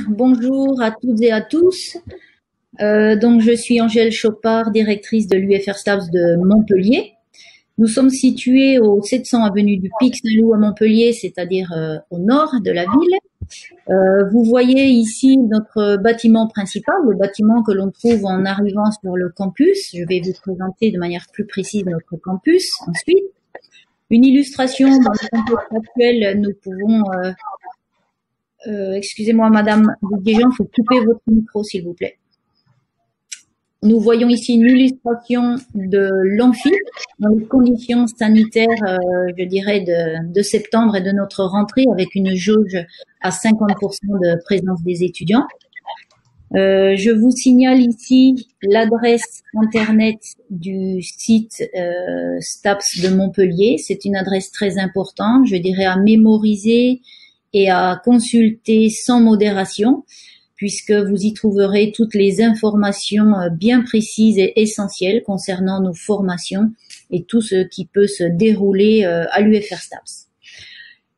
Bonjour à toutes et à tous. Donc je suis Angèle Chopard, directrice de l'UFR STAPS de Montpellier. Nous sommes situés au 700 avenue du Pic Saint-Loup à Montpellier, c'est-à-dire au nord de la ville. Vous voyez ici notre bâtiment principal, le bâtiment que l'on trouve en arrivant sur le campus. Je vais vous présenter de manière plus précise notre campus ensuite. Une illustration dans le contexte actuel, nous pouvons... excusez-moi, Madame Desjans, il faut couper votre micro, s'il vous plaît. Nous voyons ici une illustration de l'amphi dans les conditions sanitaires, je dirais, de septembre et de notre rentrée avec une jauge à 50% de présence des étudiants. Je vous signale ici l'adresse internet du site STAPS de Montpellier. C'est une adresse très importante, je dirais, à mémoriser et à consulter sans modération, puisque vous y trouverez toutes les informations bien précises et essentielles concernant nos formations et tout ce qui peut se dérouler à l'UFR STAPS.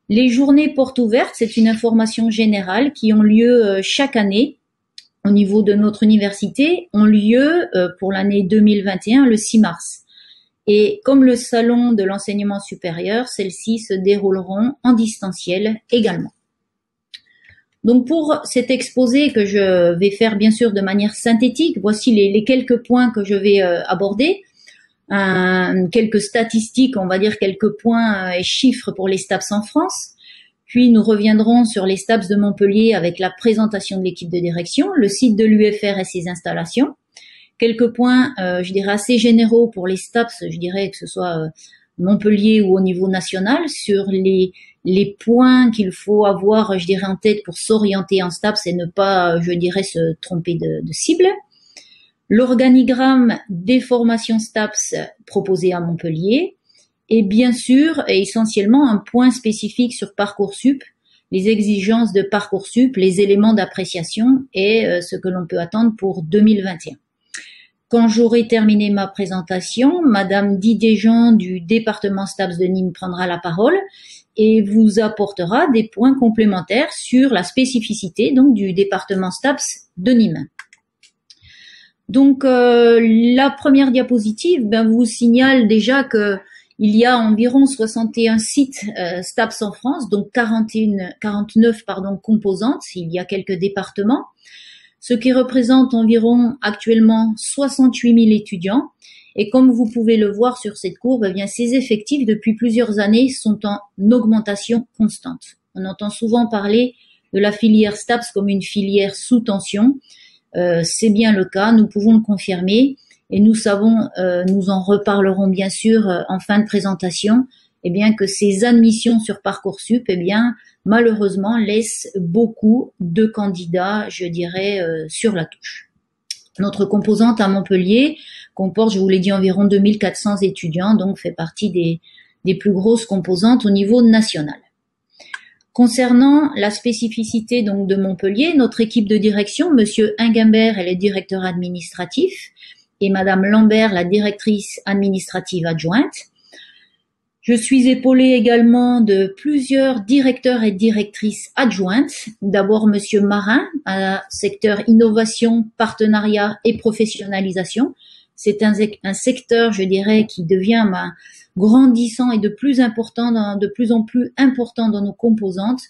Les journées portes ouvertes, c'est une information générale qui ont lieu chaque année au niveau de notre université, ont lieu pour l'année 2021 le 6 mars. Et comme le salon de l'enseignement supérieur, celles-ci se dérouleront en distanciel également. Donc pour cet exposé que je vais faire bien sûr de manière synthétique, voici les quelques points que je vais aborder. Quelques statistiques, on va dire quelques points et chiffres pour les STAPS en France. Puis nous reviendrons sur les STAPS de Montpellier avec la présentation de l'équipe de direction, le site de l'UFR et ses installations. Quelques points, je dirais, assez généraux pour les STAPS, je dirais que ce soit Montpellier ou au niveau national, sur les points qu'il faut avoir, je dirais, en tête pour s'orienter en STAPS et ne pas, je dirais, se tromper de cible. L'organigramme des formations STAPS proposées à Montpellier. Et bien sûr, et essentiellement, un point spécifique sur Parcoursup, les exigences de Parcoursup, les éléments d'appréciation et ce que l'on peut attendre pour 2021. Quand j'aurai terminé ma présentation, Madame Desjans du département STAPS de Nîmes prendra la parole et vous apportera des points complémentaires sur la spécificité donc du département STAPS de Nîmes. Donc la première diapositive vous signale déjà que il y a environ 61 sites STAPS en France, donc 49 composantes, il y a quelques départements, ce qui représente environ actuellement 68 000 étudiants. Et comme vous pouvez le voir sur cette courbe, ces effectifs depuis plusieurs années sont en augmentation constante. On entend souvent parler de la filière STAPS comme une filière sous tension. C'est bien le cas, nous pouvons le confirmer. Et nous savons, nous en reparlerons bien sûr en fin de présentation, que ces admissions sur Parcoursup, malheureusement, laissent beaucoup de candidats, je dirais, sur la touche. Notre composante à Montpellier comporte, je vous l'ai dit, environ 2400 étudiants, donc fait partie des plus grosses composantes au niveau national. Concernant la spécificité donc de Montpellier, notre équipe de direction, Monsieur Inguimbert est le directeur administratif, et Madame Lambert, la directrice administrative adjointe. Je suis épaulée également de plusieurs directeurs et directrices adjointes. D'abord Monsieur Marin, à secteur innovation, partenariat et professionnalisation. C'est un secteur, je dirais, qui devient grandissant et de plus en plus important dans nos composantes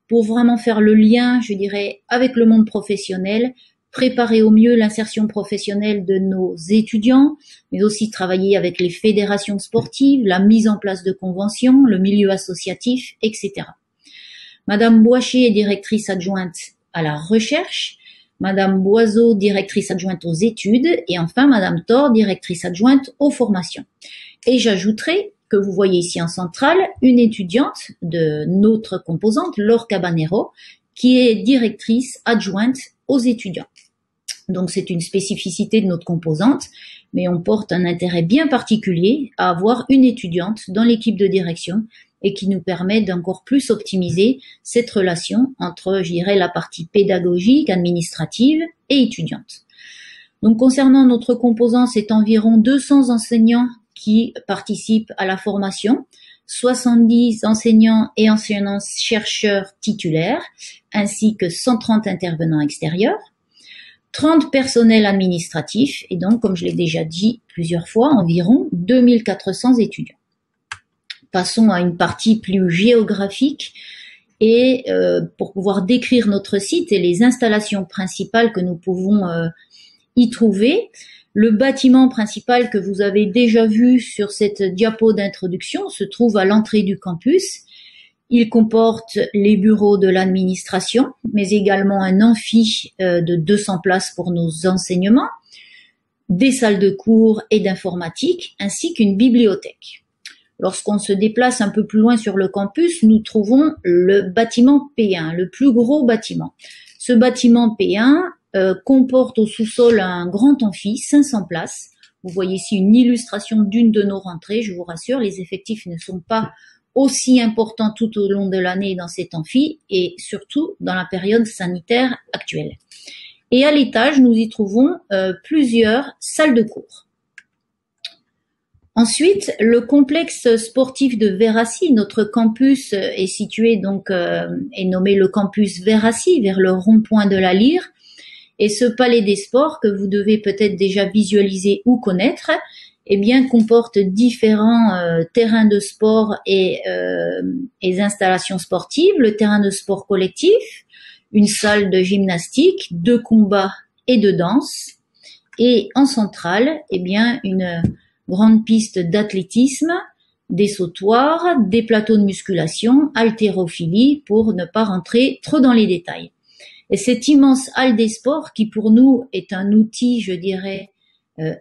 pour vraiment faire le lien, je dirais, avec le monde professionnel, préparer au mieux l'insertion professionnelle de nos étudiants, mais aussi travailler avec les fédérations sportives, la mise en place de conventions, le milieu associatif, etc. Madame Boicher est directrice adjointe à la recherche, Madame Boiseau, directrice adjointe aux études, et enfin Madame Thor, directrice adjointe aux formations. Et j'ajouterai que vous voyez ici en centrale une étudiante de notre composante, Laure Cabanero, qui est directrice adjointe aux étudiants. Donc c'est une spécificité de notre composante, mais on porte un intérêt bien particulier à avoir une étudiante dans l'équipe de direction et qui nous permet d'encore plus optimiser cette relation entre, je dirais, la partie pédagogique, administrative et étudiante. Donc concernant notre composante, c'est environ 200 enseignants qui participent à la formation. 70 enseignants et enseignants-chercheurs titulaires, ainsi que 130 intervenants extérieurs, 30 personnels administratifs et donc, comme je l'ai déjà dit plusieurs fois, environ 2400 étudiants. Passons à une partie plus géographique et pour pouvoir décrire notre site et les installations principales que nous pouvons y trouver. Le bâtiment principal que vous avez déjà vu sur cette diapo d'introduction se trouve à l'entrée du campus. Il comporte les bureaux de l'administration, mais également un amphi de 200 places pour nos enseignements, des salles de cours et d'informatique, ainsi qu'une bibliothèque. Lorsqu'on se déplace un peu plus loin sur le campus, nous trouvons le bâtiment P1, le plus gros bâtiment. Ce bâtiment P1 comporte au sous-sol un grand amphi, 500 places. Vous voyez ici une illustration d'une de nos rentrées, je vous rassure, les effectifs ne sont pas aussi important tout au long de l'année dans cet amphi et surtout dans la période sanitaire actuelle. Et à l'étage, nous y trouvons plusieurs salles de cours. Ensuite, le complexe sportif de Verassi, notre campus est situé donc est nommé le campus Verassi vers le rond-point de la Lyre. Et ce palais des sports que vous devez peut-être déjà visualiser ou connaître, eh bien, comporte différents terrains de sport et installations sportives, le terrain de sport collectif, une salle de gymnastique, de combat et de danse, et en centrale, eh bien, une grande piste d'athlétisme, des sautoirs, des plateaux de musculation, haltérophilie, pour ne pas rentrer trop dans les détails. Et cette immense halle des sports qui pour nous est un outil, je dirais,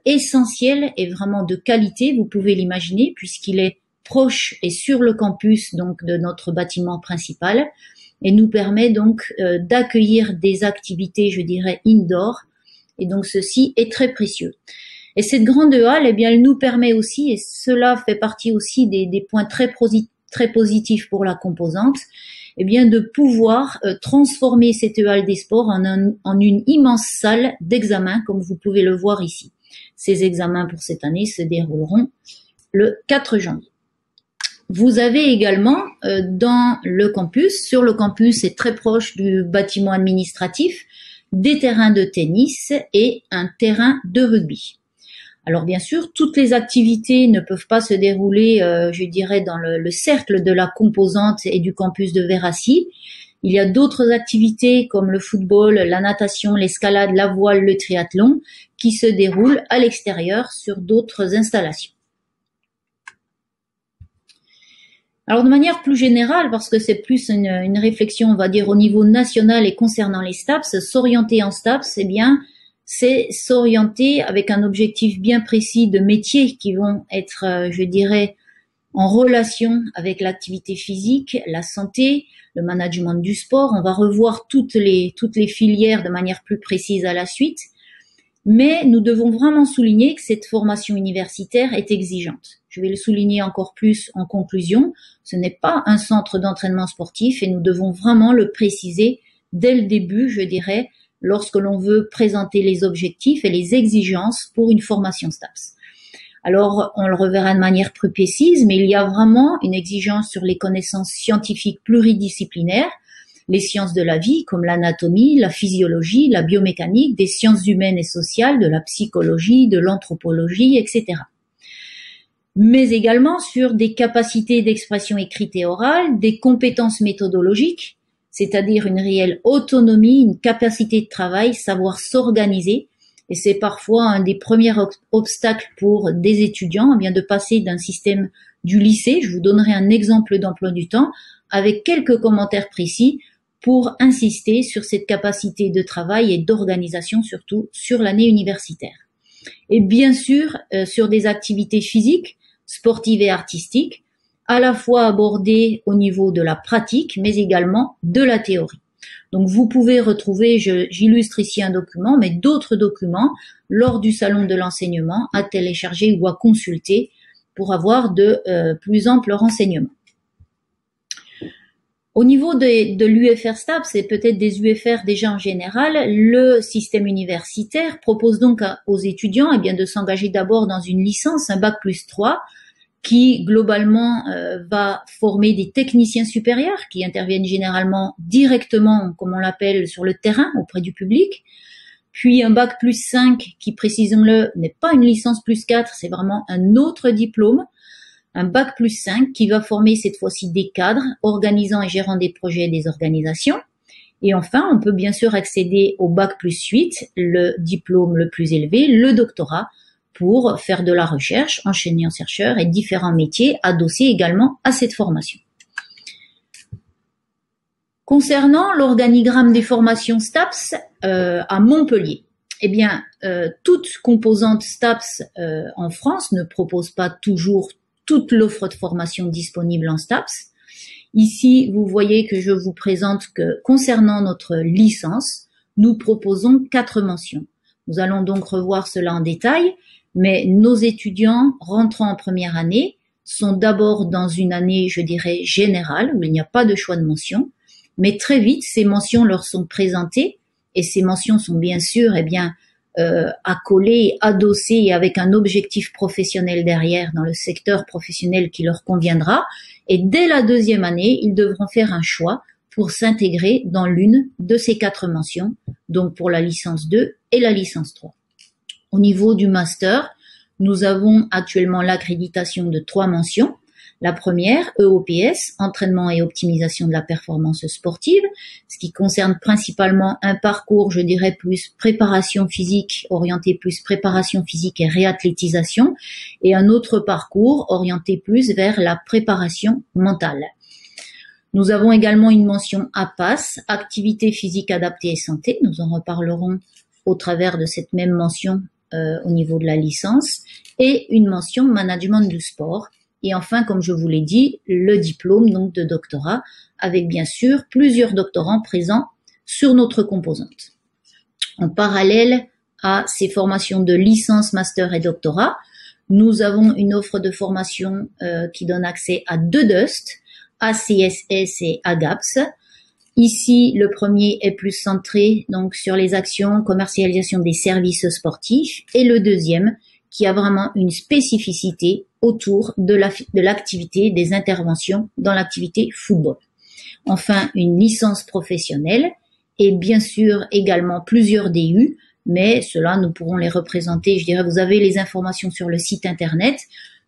essentiel et vraiment de qualité, vous pouvez l'imaginer, puisqu'il est proche et sur le campus donc de notre bâtiment principal et nous permet donc d'accueillir des activités, je dirais, indoor, et donc ceci est très précieux. Et cette grande halle, eh bien, elle nous permet aussi, et cela fait partie aussi des points très positifs pour la composante, eh bien, de pouvoir transformer cette halle des sports en une immense salle d'examen, comme vous pouvez le voir ici. Ces examens pour cette année se dérouleront le 4 janvier. Vous avez également dans le campus, sur le campus et très proche du bâtiment administratif, des terrains de tennis et un terrain de rugby. Alors bien sûr, toutes les activités ne peuvent pas se dérouler, je dirais, dans le cercle de la composante et du campus de Verassi. Il y a d'autres activités comme le football, la natation, l'escalade, la voile, le triathlon qui se déroulent à l'extérieur sur d'autres installations. Alors de manière plus générale, parce que c'est plus une réflexion, on va dire, au niveau national et concernant les STAPS, s'orienter en STAPS, eh bien, c'est s'orienter avec un objectif bien précis de métiers qui vont être, je dirais, en relation avec l'activité physique, la santé, le management du sport. On va revoir toutes les filières de manière plus précise à la suite. Mais nous devons vraiment souligner que cette formation universitaire est exigeante. Je vais le souligner encore plus en conclusion. Ce n'est pas un centre d'entraînement sportif et nous devons vraiment le préciser dès le début, je dirais, lorsque l'on veut présenter les objectifs et les exigences pour une formation STAPS. Alors, on le reverra de manière plus précise, mais il y a vraiment une exigence sur les connaissances scientifiques pluridisciplinaires, les sciences de la vie comme l'anatomie, la physiologie, la biomécanique, des sciences humaines et sociales, de la psychologie, de l'anthropologie, etc. Mais également sur des capacités d'expression écrite et orale, des compétences méthodologiques, c'est-à-dire une réelle autonomie, une capacité de travail, savoir s'organiser. Et c'est parfois un des premiers obstacles pour des étudiants, eh bien de passer d'un système du lycée. Je vous donnerai un exemple d'emploi du temps avec quelques commentaires précis pour insister sur cette capacité de travail et d'organisation, surtout sur l'année universitaire. Et bien sûr, sur des activités physiques, sportives et artistiques, à la fois abordées au niveau de la pratique, mais également de la théorie. Donc vous pouvez retrouver, j'illustre ici un document, mais d'autres documents lors du salon de l'enseignement à télécharger ou à consulter pour avoir de plus amples renseignements. Au niveau de l'UFR STAPS et peut-être des UFR déjà en général, le système universitaire propose donc aux étudiants eh bien, de s'engager d'abord dans une licence, un bac+3, qui globalement va former des techniciens supérieurs qui interviennent généralement directement, comme on l'appelle, sur le terrain auprès du public. Puis un bac plus 5 qui, précisons-le, n'est pas une licence plus 4, c'est vraiment un autre diplôme. Un bac plus 5 qui va former cette fois-ci des cadres, organisant et gérant des projets et des organisations. Et enfin, on peut bien sûr accéder au bac plus 8, le diplôme le plus élevé, le doctorat, pour faire de la recherche, enseignant-chercheur et différents métiers adossés également à cette formation. Concernant l'organigramme des formations STAPS à Montpellier, eh bien, toute composante STAPS en France ne propose pas toujours toute l'offre de formation disponible en STAPS. Ici, vous voyez que je vous présente que concernant notre licence, nous proposons 4 mentions. Nous allons donc revoir cela en détail. Mais nos étudiants rentrant en première année sont d'abord dans une année, je dirais, générale, où il n'y a pas de choix de mention, mais très vite, ces mentions leur sont présentées, et ces mentions sont bien sûr, accolées, adossées, et avec un objectif professionnel derrière, dans le secteur professionnel qui leur conviendra, et dès la 2e année, ils devront faire un choix pour s'intégrer dans l'une de ces 4 mentions, donc pour la licence 2 et la licence 3. Au niveau du master, nous avons actuellement l'accréditation de 3 mentions. La première, EOPS, entraînement et optimisation de la performance sportive, ce qui concerne principalement un parcours, je dirais, plus préparation physique, orienté plus préparation physique et réathlétisation, et un autre parcours orienté plus vers la préparation mentale. Nous avons également une mention APAS, activité physique adaptée et santé. Nous en reparlerons au travers de cette même mention au niveau de la licence, et une mention management du sport. Et enfin, comme je vous l'ai dit, le diplôme donc de doctorat, avec bien sûr plusieurs doctorants présents sur notre composante. En parallèle à ces formations de licence, master et doctorat, nous avons une offre de formation qui donne accès à 2 DUST, ACSS et AGAPS. Ici, le premier est plus centré donc sur les actions, commercialisation des services sportifs, et le deuxième qui a vraiment une spécificité autour de l'activité, des interventions dans l'activité football. Enfin, une licence professionnelle et bien sûr également plusieurs DU, mais cela nous pourrons les représenter, je dirais, vous avez les informations sur le site internet.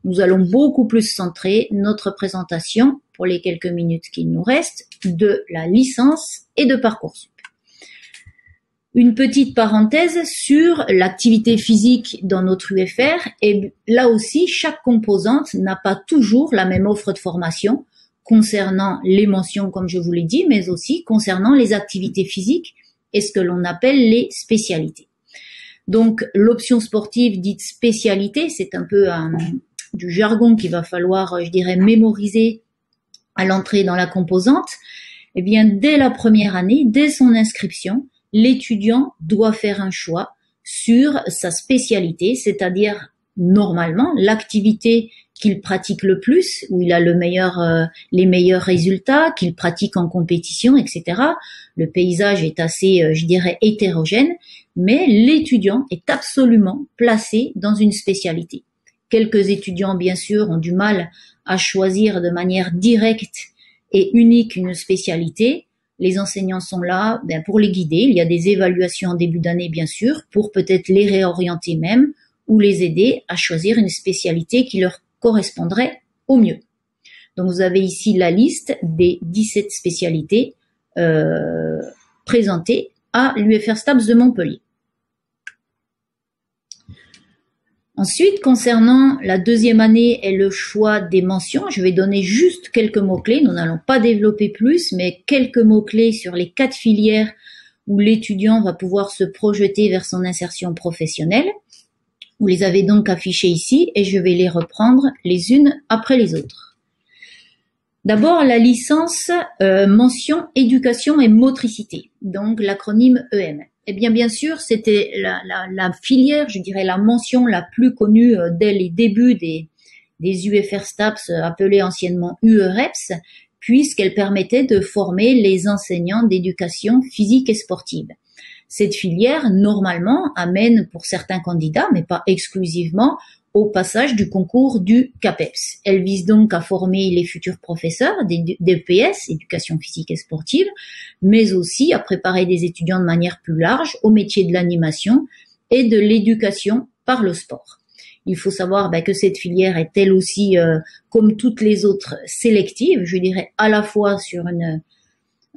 Nous allons beaucoup plus centrer notre présentation, pour les quelques minutes qu'il nous reste, de la licence et de Parcoursup. Une petite parenthèse sur l'activité physique dans notre UFR, et là aussi, chaque composante n'a pas toujours la même offre de formation concernant les mentions, comme je vous l'ai dit, mais aussi concernant les activités physiques et ce que l'on appelle les spécialités. Donc, l'option sportive dite spécialité, c'est un peu du jargon qu'il va falloir, je dirais, mémoriser à l'entrée dans la composante. Eh bien, dès la première année, dès son inscription, l'étudiant doit faire un choix sur sa spécialité, c'est-à-dire normalement l'activité qu'il pratique le plus, où il a les meilleurs résultats, qu'il pratique en compétition, etc. Le paysage est assez, je dirais, hétérogène, mais l'étudiant est absolument placé dans une spécialité. Quelques étudiants, bien sûr, ont du mal à choisir de manière directe et unique une spécialité. Les enseignants sont là pour les guider. Il y a des évaluations en début d'année, bien sûr, pour peut-être les réorienter même ou les aider à choisir une spécialité qui leur correspondrait au mieux. Donc, vous avez ici la liste des 17 spécialités présentées à l'UFR STAPS de Montpellier. Ensuite, concernant la deuxième année et le choix des mentions, je vais donner juste quelques mots-clés. Nous n'allons pas développer plus, mais quelques mots-clés sur les 4 filières où l'étudiant va pouvoir se projeter vers son insertion professionnelle. Vous les avez donc affichés ici et je vais les reprendre les unes après les autres. D'abord, la licence mention éducation et motricité, donc l'acronyme EM. Eh bien, bien sûr, c'était la filière, je dirais la mention la plus connue dès les débuts des UFR STAPS, appelés anciennement UEREPS, puisqu'elle permettait de former les enseignants d'éducation physique et sportive. Cette filière, normalement, amène pour certains candidats, mais pas exclusivement, au passage du concours du CAPES. Elle vise donc à former les futurs professeurs d'EPS, éducation physique et sportive, mais aussi à préparer des étudiants de manière plus large au métier de l'animation et de l'éducation par le sport. Il faut savoir que cette filière est elle aussi, comme toutes les autres, sélective, je dirais à la fois sur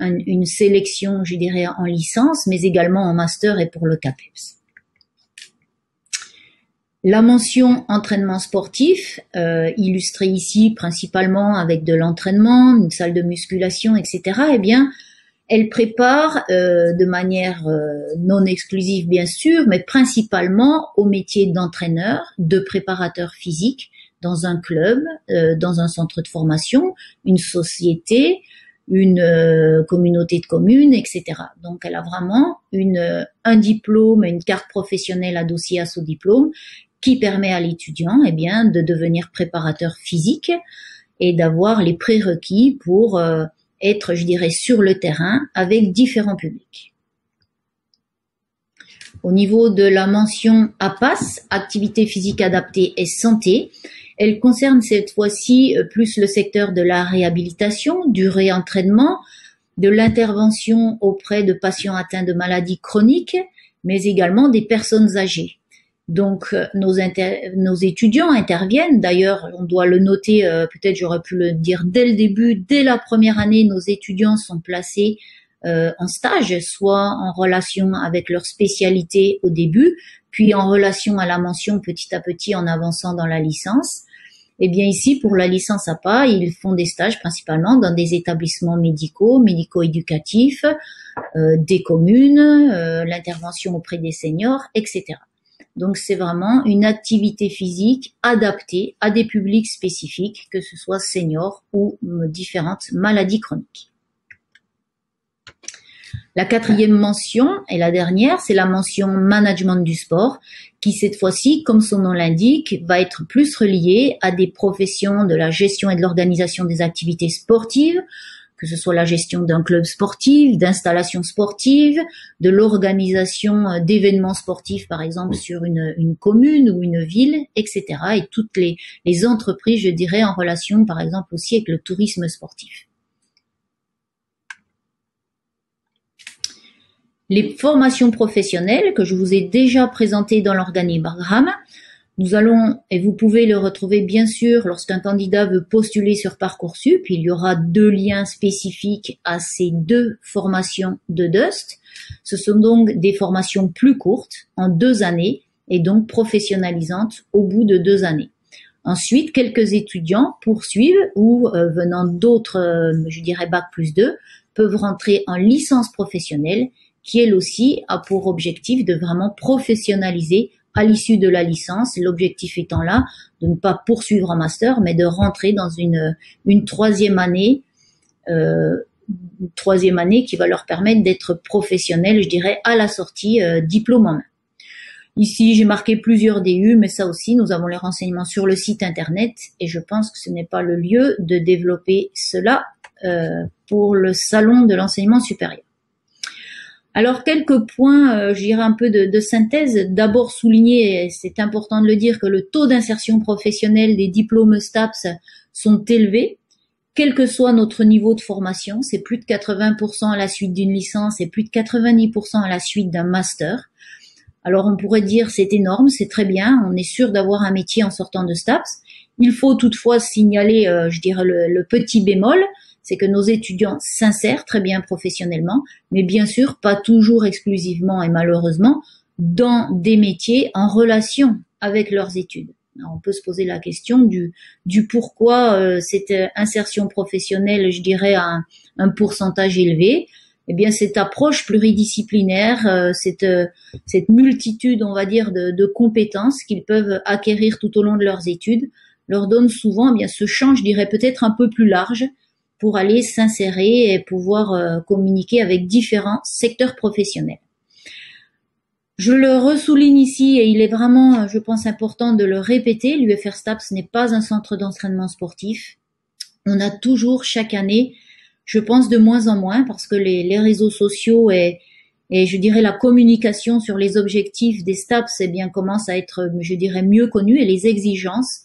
une sélection, je dirais, en licence, mais également en master et pour le CAPES. La mention entraînement sportif, illustrée ici principalement avec de l'entraînement, une salle de musculation, etc., eh bien, elle prépare de manière non exclusive bien sûr, mais principalement au métier d'entraîneur, de préparateur physique dans un club, dans un centre de formation, une société, une communauté de communes, etc. Donc, elle a vraiment un diplôme, une carte professionnelle adossée à son diplôme qui permet à l'étudiant de devenir préparateur physique et d'avoir les prérequis pour être, je dirais, sur le terrain avec différents publics. Au niveau de la mention APAS, activité physique adaptée et santé, elle concerne cette fois-ci plus le secteur de la réhabilitation, du réentraînement, de l'intervention auprès de patients atteints de maladies chroniques, mais également des personnes âgées. Donc, nos étudiants interviennent. D'ailleurs, on doit le noter, peut-être j'aurais pu le dire dès le début, dès la première année, nos étudiants sont placés en stage, soit en relation avec leur spécialité au début, puis en relation à la mention petit à petit en avançant dans la licence. Eh bien ici, pour la licence APA, ils font des stages principalement dans des établissements médicaux, médico-éducatifs, des communes, l'intervention auprès des seniors, etc. Donc, c'est vraiment une activité physique adaptée à des publics spécifiques, que ce soit seniors ou différentes maladies chroniques. La quatrième mention, et la dernière, c'est la mention management du sport, qui cette fois-ci, comme son nom l'indique, va être plus reliée à des professions de la gestion et de l'organisation des activités sportives, que ce soit la gestion d'un club sportif, d'installations sportives, de l'organisation d'événements sportifs, par exemple, sur une commune ou une ville, etc. Et toutes les entreprises, je dirais, en relation, par exemple, aussi avec le tourisme sportif. Les formations professionnelles que je vous ai déjà présentées dans l'organigramme, nous allons, et vous pouvez le retrouver bien sûr lorsqu'un candidat veut postuler sur Parcoursup, il y aura 2 liens spécifiques à ces 2 formations de DUST. Ce sont donc des formations plus courtes, en 2 années, et donc professionnalisantes au bout de 2 années. Ensuite, quelques étudiants poursuivent ou venant d'autres, je dirais Bac+2, peuvent rentrer en licence professionnelle qui elle aussi a pour objectif de vraiment professionnaliser à l'issue de la licence, l'objectif étant là de ne pas poursuivre en master, mais de rentrer dans une troisième année qui va leur permettre d'être professionnels, je dirais, à la sortie, diplôme en main. Ici, j'ai marqué plusieurs DU, mais ça aussi, nous avons les renseignements sur le site internet et je pense que ce n'est pas le lieu de développer cela pour le salon de l'enseignement supérieur. Alors, quelques points, je dirais un peu de synthèse. D'abord souligner, et c'est important de le dire, que le taux d'insertion professionnelle des diplômes STAPS sont élevés, quel que soit notre niveau de formation. C'est plus de 80% à la suite d'une licence et plus de 90% à la suite d'un master. Alors, on pourrait dire c'est énorme, c'est très bien, on est sûr d'avoir un métier en sortant de STAPS. Il faut toutefois signaler, je dirais, le petit bémol, c'est que nos étudiants s'insèrent très bien professionnellement, mais bien sûr pas toujours exclusivement et malheureusement dans des métiers en relation avec leurs études. Alors, on peut se poser la question du pourquoi cette insertion professionnelle, je dirais, à un pourcentage élevé. Eh bien, cette approche pluridisciplinaire, cette multitude, on va dire, de compétences qu'ils peuvent acquérir tout au long de leurs études, leur donne souvent, eh bien, ce champ, je dirais, peut-être un peu plus large pour aller s'insérer et pouvoir communiquer avec différents secteurs professionnels. Je le ressouligne ici et il est vraiment, je pense, important de le répéter, l'UFR STAPS n'est pas un centre d'entraînement sportif. On a toujours chaque année, je pense de moins en moins, parce que les réseaux sociaux et Et je dirais la communication sur les objectifs des STAPS, eh bien, commence à être, je dirais, mieux connue, et les exigences.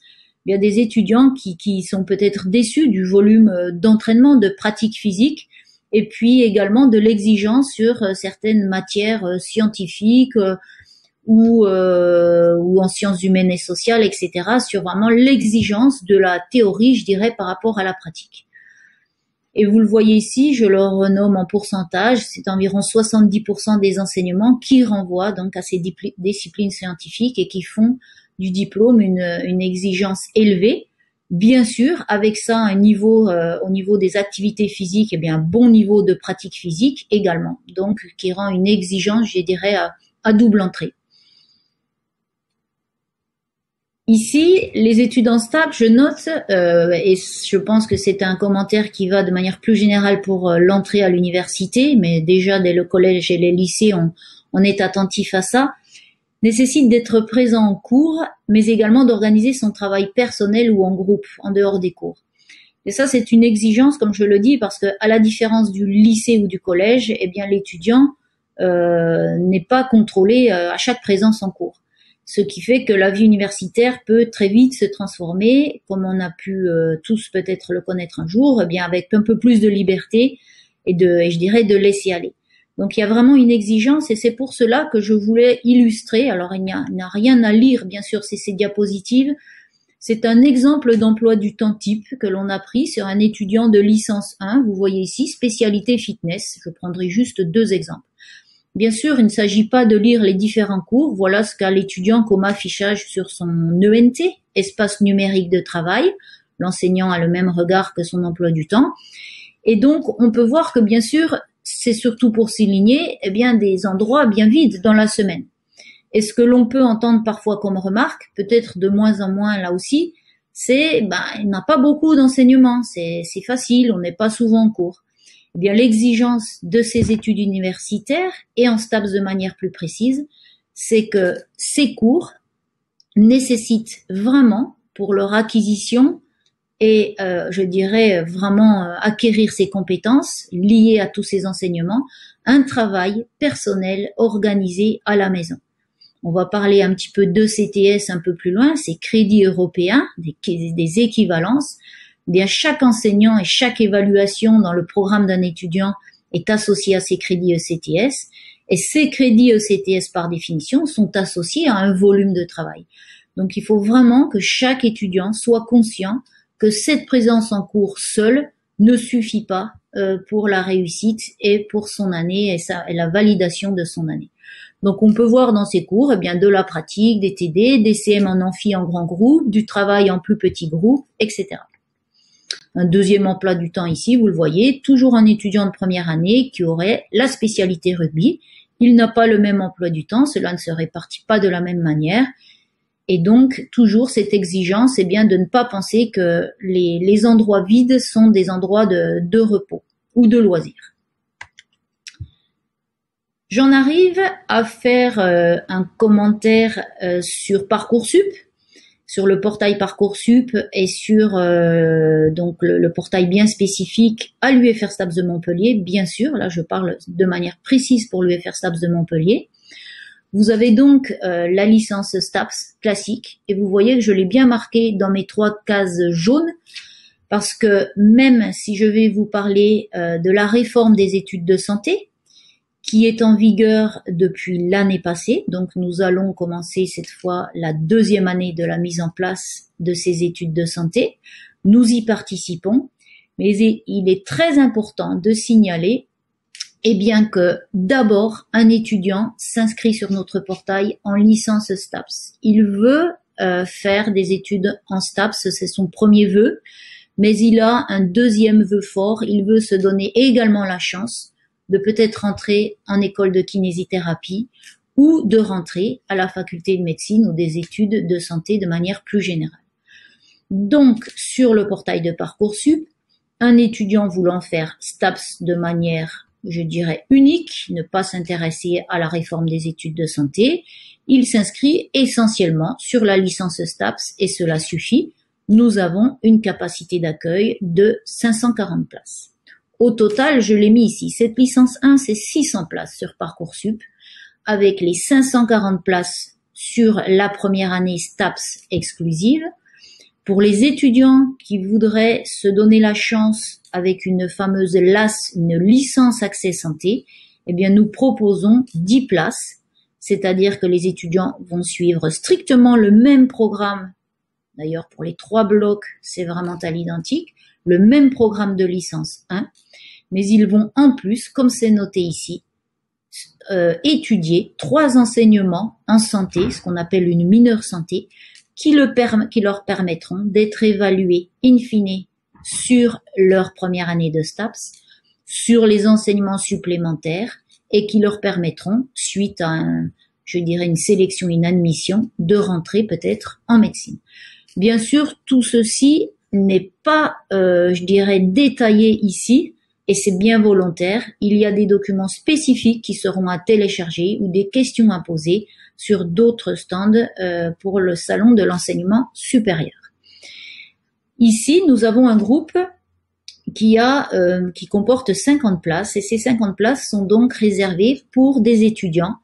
Il y a des étudiants qui sont peut-être déçus du volume d'entraînement, de pratique physique, et puis également de l'exigence sur certaines matières scientifiques ou en sciences humaines et sociales, etc., sur vraiment l'exigence de la théorie, je dirais, par rapport à la pratique. Et vous le voyez ici, je le renomme en pourcentage, c'est environ 70% des enseignements qui renvoient donc à ces disciplines scientifiques et qui font du diplôme une exigence élevée. Bien sûr, avec ça, un niveau au niveau des activités physiques, eh bien un bon niveau de pratique physique également, donc qui rend une exigence, je dirais, à double entrée. Ici, les études en STAPS, je note, et je pense que c'est un commentaire qui va de manière plus générale pour l'entrée à l'université, mais déjà dès le collège et les lycées, on est attentif à ça, nécessite d'être présent en cours, mais également d'organiser son travail personnel ou en groupe, en dehors des cours. Et ça, c'est une exigence, comme je le dis, parce que à la différence du lycée ou du collège, eh bien l'étudiant n'est pas contrôlé à chaque présence en cours. Ce qui fait que la vie universitaire peut très vite se transformer, comme on a pu tous peut-être le connaître un jour, eh bien avec un peu plus de liberté et je dirais de laisser aller. Donc il y a vraiment une exigence, et c'est pour cela que je voulais illustrer. Alors il n'y a rien à lire, bien sûr, c'est ces diapositives. C'est un exemple d'emploi du temps type que l'on a pris sur un étudiant de licence 1. Vous voyez ici, spécialité fitness. Je prendrai juste 2 exemples. Bien sûr, il ne s'agit pas de lire les différents cours. Voilà ce qu'a l'étudiant comme affichage sur son ENT, espace numérique de travail. L'enseignant a le même regard que son emploi du temps. Et donc, on peut voir que, bien sûr, c'est surtout pour souligner, eh bien, des endroits bien vides dans la semaine. Et ce que l'on peut entendre parfois comme remarque, peut-être de moins en moins là aussi, c'est, il n'a pas beaucoup d'enseignements. C'est facile, on n'est pas souvent en cours. Eh bien, l'exigence de ces études universitaires, et en STAPS de manière plus précise, c'est que ces cours nécessitent vraiment, pour leur acquisition et je dirais vraiment acquérir ces compétences liées à tous ces enseignements, un travail personnel organisé à la maison. On va parler un petit peu de CTS un peu plus loin, c'est crédits européens, des équivalences. Bien, chaque enseignant et chaque évaluation dans le programme d'un étudiant est associé à ces crédits ECTS, et ces crédits ECTS par définition sont associés à un volume de travail. Donc il faut vraiment que chaque étudiant soit conscient que cette présence en cours seule ne suffit pas pour la réussite et pour son année et la validation de son année. Donc on peut voir dans ces cours de la pratique, des TD, des CM en amphi en grand groupe, du travail en plus petit groupe, etc. Un deuxième emploi du temps ici, vous le voyez, toujours un étudiant de première année qui aurait la spécialité rugby. Il n'a pas le même emploi du temps, cela ne se répartit pas de la même manière. Et donc, toujours cette exigence, de ne pas penser que les endroits vides sont des endroits de repos ou de loisirs. J'en arrive à faire un commentaire sur Parcoursup, sur le portail Parcoursup et sur donc le portail bien spécifique à l'UFR STAPS de Montpellier. Bien sûr, là je parle de manière précise pour l'UFR STAPS de Montpellier. Vous avez donc la licence STAPS classique, et vous voyez que je l'ai bien marqué dans mes 3 cases jaunes, parce que même si je vais vous parler de la réforme des études de santé, qui est en vigueur depuis l'année passée, donc nous allons commencer cette fois la 2e année de la mise en place de ces études de santé. Nous y participons, mais il est très important de signaler que d'abord un étudiant s'inscrit sur notre portail en licence STAPS. Il veut faire des études en STAPS, c'est son premier vœu, mais il a un 2e vœu fort, il veut se donner également la chance de peut-être rentrer en école de kinésithérapie ou de rentrer à la faculté de médecine ou des études de santé de manière plus générale. Donc, sur le portail de Parcoursup, un étudiant voulant faire STAPS de manière, je dirais, unique, ne pas s'intéresser à la réforme des études de santé, il s'inscrit essentiellement sur la licence STAPS et cela suffit. Nous avons une capacité d'accueil de 540 places. Au total, je l'ai mis ici. Cette licence 1, c'est 600 places sur Parcoursup, avec les 540 places sur la première année STAPS exclusive. Pour les étudiants qui voudraient se donner la chance avec une fameuse LAS, une licence accès santé, eh bien, nous proposons 10 places, c'est-à-dire que les étudiants vont suivre strictement le même programme. D'ailleurs, pour les 3 blocs, c'est vraiment à l'identique, le même programme de licence 1, mais ils vont en plus, comme c'est noté ici, étudier 3 enseignements en santé, ce qu'on appelle une mineure santé, qui leur permettront d'être évalués in fine sur leur première année de STAPS, sur les enseignements supplémentaires, et qui leur permettront, suite à une sélection, une admission, de rentrer peut-être en médecine. Bien sûr, tout ceci n'est pas, détaillé ici, et c'est bien volontaire. Il y a des documents spécifiques qui seront à télécharger ou des questions à poser sur d'autres stands pour le salon de l'enseignement supérieur. Ici, nous avons un groupe qui comporte 50 places, et ces 50 places sont donc réservées pour des étudiants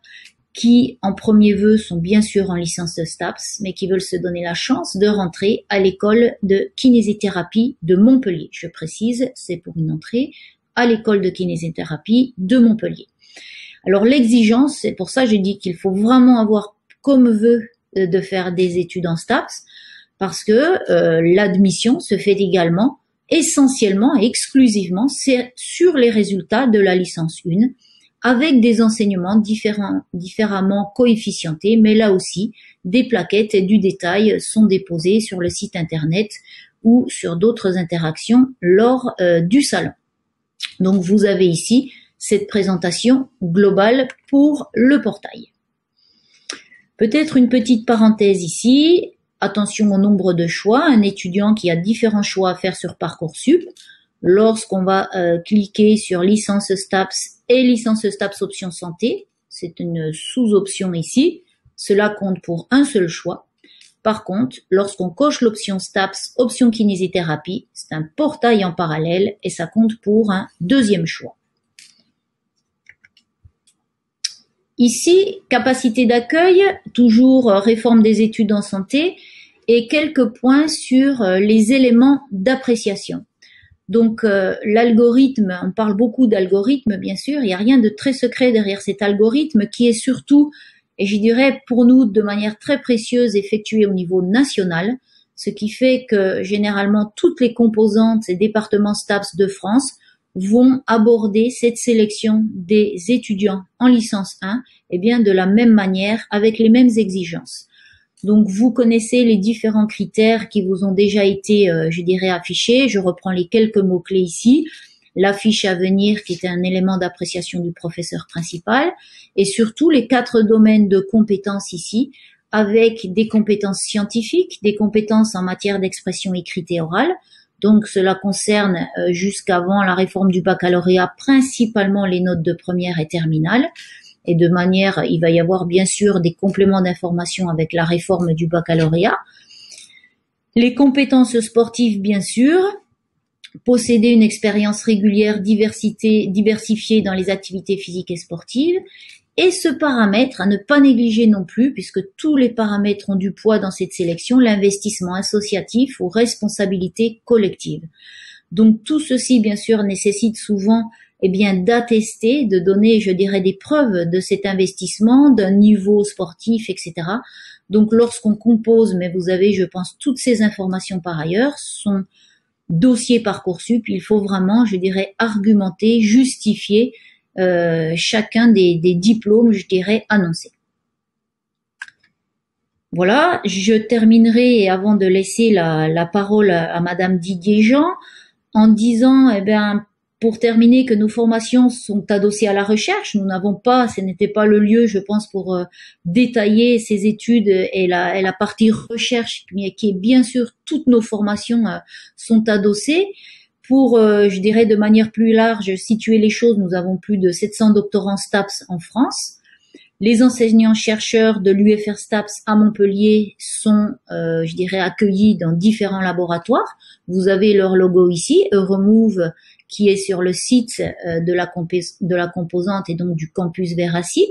qui, en premier vœu, sont bien sûr en licence de STAPS, mais qui veulent se donner la chance de rentrer à l'école de kinésithérapie de Montpellier. Je précise, c'est pour une entrée à l'école de kinésithérapie de Montpellier. Alors l'exigence, c'est pour ça que j'ai dit qu'il faut vraiment avoir comme vœu de faire des études en STAPS, parce que l'admission se fait également, essentiellement et exclusivement, sur les résultats de la licence 1, avec des enseignements différemment coefficientés, mais là aussi, des plaquettes et du détail sont déposées sur le site internet ou sur d'autres interactions lors du salon. Donc vous avez ici cette présentation globale pour le portail. Peut-être une petite parenthèse ici, attention au nombre de choix, un étudiant qui a différents choix à faire sur Parcoursup, lorsqu'on va cliquer sur licence STAPS et licence STAPS option santé, c'est une sous-option ici, cela compte pour un seul choix. Par contre, lorsqu'on coche l'option STAPS option kinésithérapie, c'est un portail en parallèle et ça compte pour un deuxième choix. Ici, capacité d'accueil, toujours réforme des études en santé et quelques points sur les éléments d'appréciation. Donc l'algorithme, on parle beaucoup d'algorithme bien sûr, il n'y a rien de très secret derrière cet algorithme qui est surtout, et je dirais pour nous de manière très précieuse, effectué au niveau national, ce qui fait que généralement toutes les composantes et départements STAPS de France vont aborder cette sélection des étudiants en licence 1 et bien de la même manière, avec les mêmes exigences. Donc, vous connaissez les différents critères qui vous ont déjà été, affichés. Je reprends les quelques mots-clés ici. La fiche à venir, qui était un élément d'appréciation du professeur principal, et surtout les 4 domaines de compétences ici, avec des compétences scientifiques, des compétences en matière d'expression écrite et orale. Donc, cela concerne jusqu'avant la réforme du baccalauréat, principalement les notes de première et terminale. Et de manière, il va y avoir bien sûr des compléments d'information avec la réforme du baccalauréat. Les compétences sportives, bien sûr. Posséder une expérience régulière diversifiée dans les activités physiques et sportives. Et ce paramètre à ne pas négliger non plus, puisque tous les paramètres ont du poids dans cette sélection, l'investissement associatif ou responsabilité collective. Donc tout ceci, bien sûr, nécessite souvent d'attester, de donner, des preuves de cet investissement, d'un niveau sportif, etc. Donc lorsqu'on compose, mais vous avez, je pense, toutes ces informations par ailleurs, son dossier Parcoursup, il faut vraiment, argumenter, justifier chacun des diplômes, annoncés. Voilà, je terminerai avant de laisser la parole à Madame Didier-Jean en disant, pour terminer, que nos formations sont adossées à la recherche. Nous n'avons pas, ce n'était pas le lieu, je pense, pour détailler ces études et la partie recherche, mais qui est bien sûr, toutes nos formations sont adossées. Pour, de manière plus large, situer les choses, nous avons plus de 700 doctorants STAPS en France. Les enseignants-chercheurs de l'UFR STAPS à Montpellier sont, accueillis dans différents laboratoires. Vous avez leur logo ici, Euromove, qui est sur le site de la composante et donc du campus Verassi,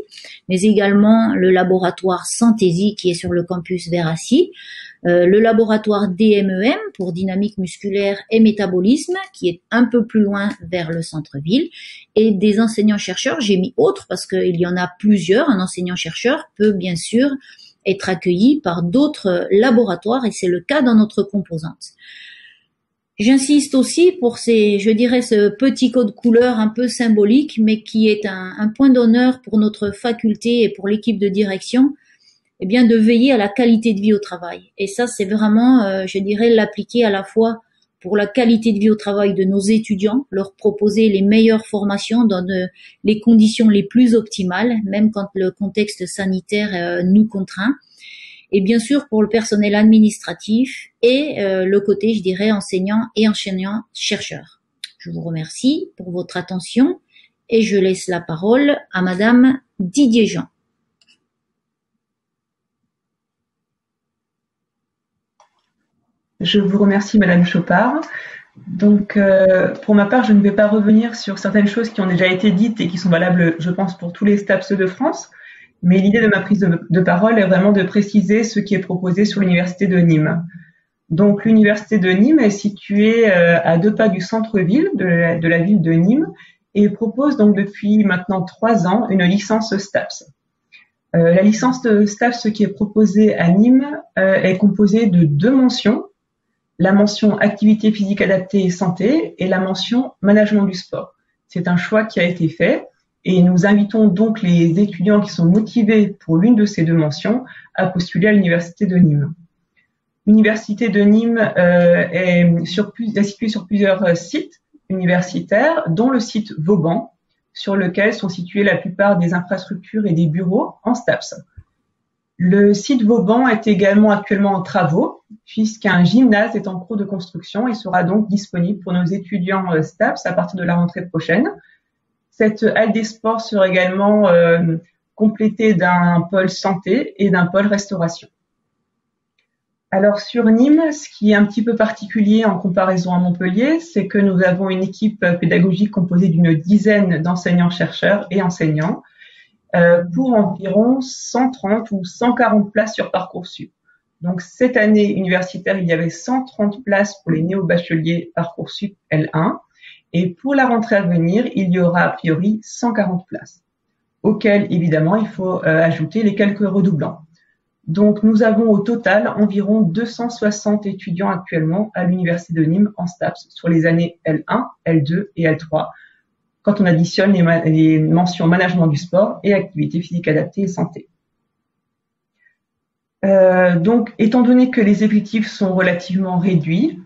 mais également le laboratoire Santésie qui est sur le campus Verassi, le laboratoire DMEM pour dynamique musculaire et métabolisme qui est un peu plus loin vers le centre-ville, et des enseignants-chercheurs. J'ai mis autres parce qu'il y en a plusieurs. Un enseignant-chercheur peut bien sûr être accueilli par d'autres laboratoires et c'est le cas dans notre composante. J'insiste aussi pour ce petit code couleur un peu symbolique, mais qui est un point d'honneur pour notre faculté et pour l'équipe de direction, eh bien, de veiller à la qualité de vie au travail. Et ça, c'est vraiment, l'appliquer à la fois pour la qualité de vie au travail de nos étudiants, leur proposer les meilleures formations dans les conditions les plus optimales, même quand le contexte sanitaire nous contraint. Et bien sûr pour le personnel administratif et le côté, enseignant et enseignant-chercheur. Je vous remercie pour votre attention et je laisse la parole à Madame Didier-Jean. Je vous remercie Madame Chopard. Donc pour ma part, je ne vais pas revenir sur certaines choses qui ont déjà été dites et qui sont valables, je pense, pour tous les STAPS de France. Mais l'idée de ma prise de parole est vraiment de préciser ce qui est proposé sur l'université de Nîmes. Donc l'université de Nîmes est située à 2 pas du centre-ville de la ville de Nîmes et propose donc depuis maintenant 3 ans une licence STAPS. La licence de STAPS qui est proposée à Nîmes est composée de 2 mentions, la mention activité physique adaptée et santé et la mention management du sport. C'est un choix qui a été fait. Et nous invitons donc les étudiants qui sont motivés pour l'une de ces 2 mentions à postuler à l'université de Nîmes. L'université de Nîmes est située sur plusieurs sites universitaires, dont le site Vauban, sur lequel sont situées la plupart des infrastructures et des bureaux en STAPS. Le site Vauban est également actuellement en travaux, puisqu'un gymnase est en cours de construction et sera donc disponible pour nos étudiants STAPS à partir de la rentrée prochaine. Cette halle des sports sera également complétée d'un pôle santé et d'un pôle restauration. Alors sur Nîmes, ce qui est un petit peu particulier en comparaison à Montpellier, c'est que nous avons une équipe pédagogique composée d'une dizaine d'enseignants-chercheurs et enseignants pour environ 130 ou 140 places sur Parcoursup. Donc cette année universitaire, il y avait 130 places pour les néo-bacheliers Parcoursup L1. Et pour la rentrée à venir, il y aura a priori 140 places, auxquelles évidemment il faut ajouter les quelques redoublants. Donc nous avons au total environ 260 étudiants actuellement à l'université de Nîmes en STAPS sur les années L1, L2 et L3, quand on additionne les mentions management du sport et activité physique adaptée et santé. Donc étant donné que les effectifs sont relativement réduits,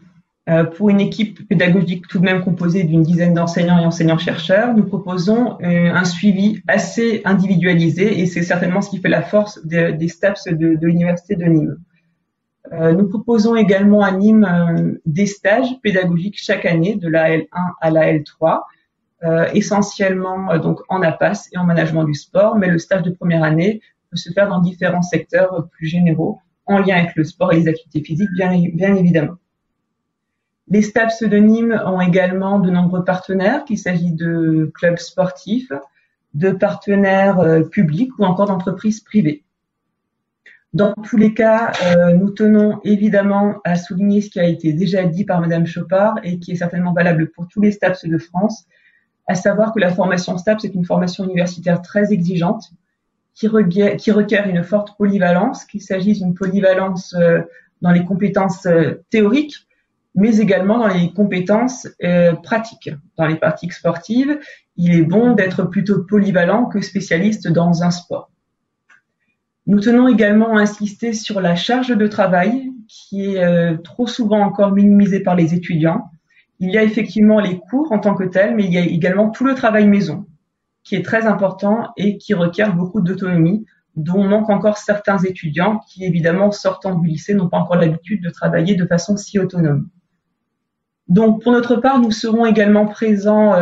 pour une équipe pédagogique tout de même composée d'une dizaine d'enseignants et enseignants-chercheurs, nous proposons un suivi assez individualisé et c'est certainement ce qui fait la force des STAPS de l'université de Nîmes. Nous proposons également à Nîmes des stages pédagogiques chaque année de la L1 à la L3, essentiellement donc en APAS et en management du sport, mais le stage de première année peut se faire dans différents secteurs plus généraux en lien avec le sport et les activités physiques bien évidemment. Les STAPS de Nîmes ont également de nombreux partenaires, qu'il s'agit de clubs sportifs, de partenaires publics ou encore d'entreprises privées. Dans tous les cas, nous tenons évidemment à souligner ce qui a été déjà dit par Madame Chopard et qui est certainement valable pour tous les STAPS de France, à savoir que la formation STAPS est une formation universitaire très exigeante qui requiert une forte polyvalence, qu'il s'agisse d'une polyvalence dans les compétences théoriques, mais également dans les compétences pratiques. Dans les pratiques sportives, il est bon d'être plutôt polyvalent que spécialiste dans un sport. Nous tenons également à insister sur la charge de travail qui est trop souvent encore minimisée par les étudiants. Il y a effectivement les cours en tant que tels, mais il y a également tout le travail maison qui est très important et qui requiert beaucoup d'autonomie, dont manquent encore certains étudiants qui, évidemment, sortant du lycée, n'ont pas encore l'habitude de travailler de façon si autonome. Donc, pour notre part, nous serons également présents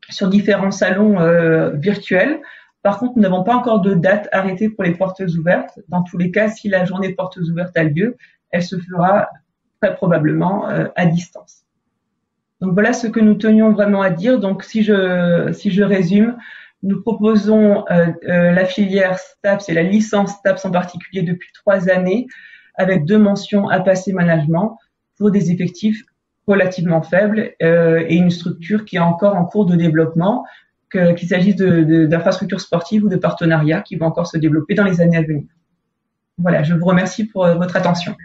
sur différents salons virtuels. Par contre, nous n'avons pas encore de date arrêtée pour les portes ouvertes. Dans tous les cas, si la journée portes ouvertes a lieu, elle se fera très probablement à distance. Donc voilà ce que nous tenions vraiment à dire. Donc si je résume, nous proposons la filière STAPS et la licence STAPS en particulier depuis 3 années, avec 2 mentions APACE management pour des effectifs relativement faibles et une structure qui est encore en cours de développement, qu'il s'agisse d'infrastructures sportives ou de partenariats qui vont encore se développer dans les années à venir. Voilà, je vous remercie pour votre attention.